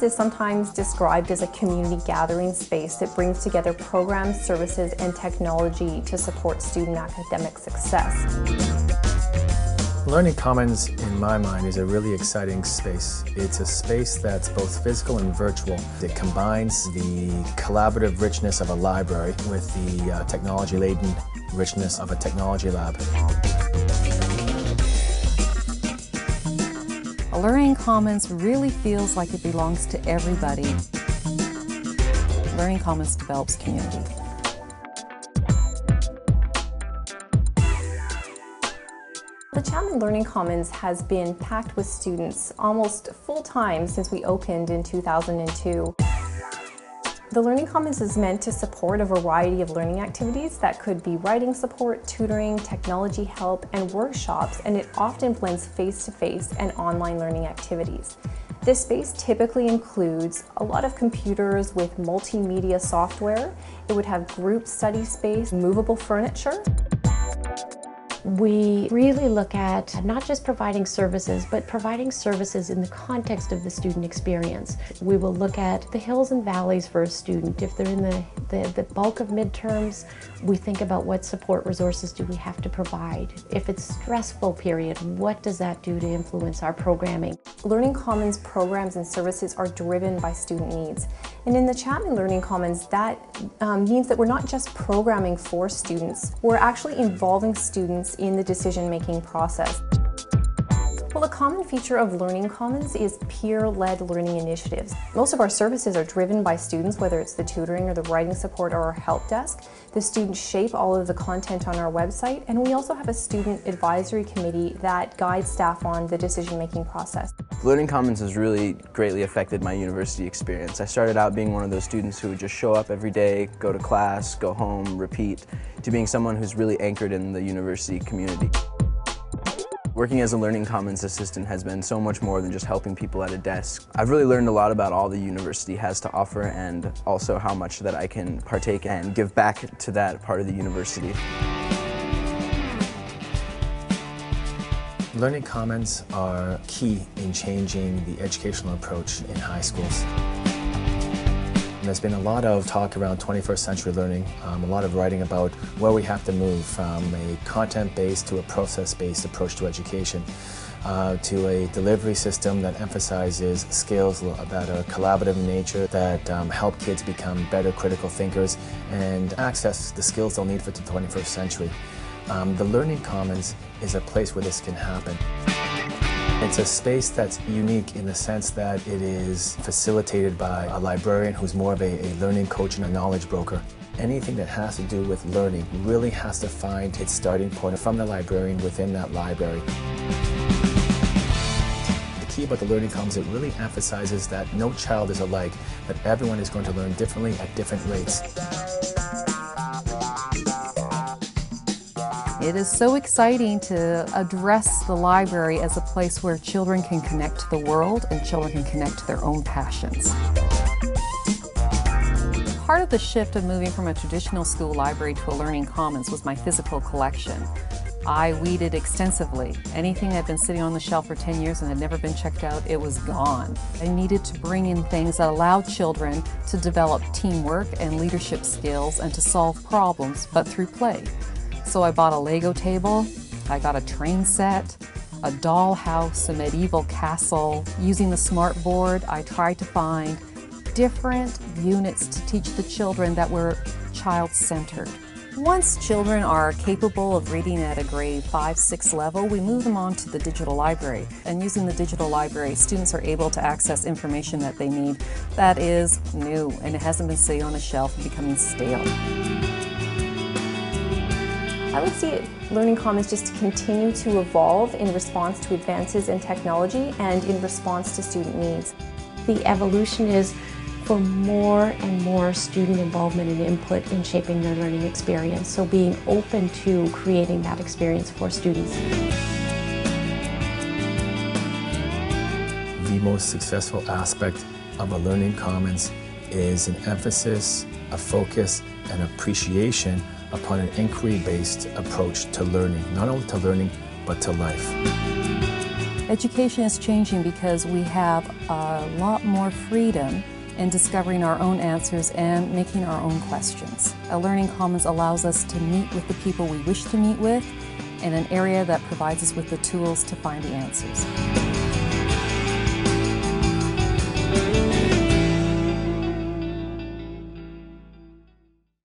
Commons is sometimes described as a community gathering space that brings together programs, services, and technology to support student academic success. Learning Commons, in my mind, is a really exciting space. It's a space that's both physical and virtual. It combines the collaborative richness of a library with the technology-laden richness of a technology lab. Learning Commons really feels like it belongs to everybody. Learning Commons develops community. The Chapman Learning Commons has been packed with students almost full-time since we opened in 2002. The Learning Commons is meant to support a variety of learning activities that could be writing support, tutoring, technology help, and workshops, and it often blends face-to-face and online learning activities. This space typically includes a lot of computers with multimedia software. It would have group study space, movable furniture. We really look at not just providing services, but providing services in the context of the student experience. We will look at the hills and valleys for a student. If they're in the bulk of midterms, we think about what support resources do we have to provide. If it's a stressful period, what does that do to influence our programming? Learning Commons programs and services are driven by student needs. And in the Chapman Learning Commons, that means that we're not just programming for students, we're actually involving students in the decision-making process. Well, a common feature of Learning Commons is peer-led learning initiatives. Most of our services are driven by students, whether it's the tutoring or the writing support or our help desk. The students shape all of the content on our website, and we also have a student advisory committee that guides staff on the decision-making process. Learning Commons has really greatly affected my university experience. I started out being one of those students who would just show up every day, go to class, go home, repeat, to being someone who's really anchored in the university community. Working as a Learning Commons assistant has been so much more than just helping people at a desk. I've really learned a lot about all the university has to offer and also how much that I can partake and give back to that part of the university. Learning Commons are key in changing the educational approach in high schools. There's been a lot of talk around 21st century learning, a lot of writing about where we have to move from a content-based to a process-based approach to education, to a delivery system that emphasizes skills that are collaborative in nature, that help kids become better critical thinkers and access the skills they'll need for the 21st century. The Learning Commons is a place where this can happen. It's a space that's unique in the sense that it is facilitated by a librarian who's more of a learning coach and a knowledge broker. Anything that has to do with learning really has to find its starting point from the librarian within that library. The key about the Learning Commons, it really emphasizes that no child is alike, that everyone is going to learn differently at different rates. It is so exciting to address the library as a place where children can connect to the world and children can connect to their own passions. Part of the shift of moving from a traditional school library to a Learning Commons was my physical collection. I weeded extensively. Anything that had been sitting on the shelf for 10 years and had never been checked out, it was gone. I needed to bring in things that allowed children to develop teamwork and leadership skills and to solve problems, but through play. So I bought a Lego table, I got a train set, a doll house, a medieval castle. Using the smart board, I tried to find different units to teach the children that were child-centered. Once children are capable of reading at a grade 5-6 level, we move them on to the digital library. And using the digital library, students are able to access information that they need that is new and it hasn't been sitting on a shelf and becoming stale. I would see Learning Commons just to continue to evolve in response to advances in technology and in response to student needs. The evolution is for more and more student involvement and input in shaping their learning experience, so being open to creating that experience for students. The most successful aspect of a Learning Commons is an emphasis, a focus, and appreciation upon an inquiry-based approach to learning, not only to learning, but to life. Education is changing because we have a lot more freedom in discovering our own answers and making our own questions. A Learning Commons allows us to meet with the people we wish to meet with in an area that provides us with the tools to find the answers.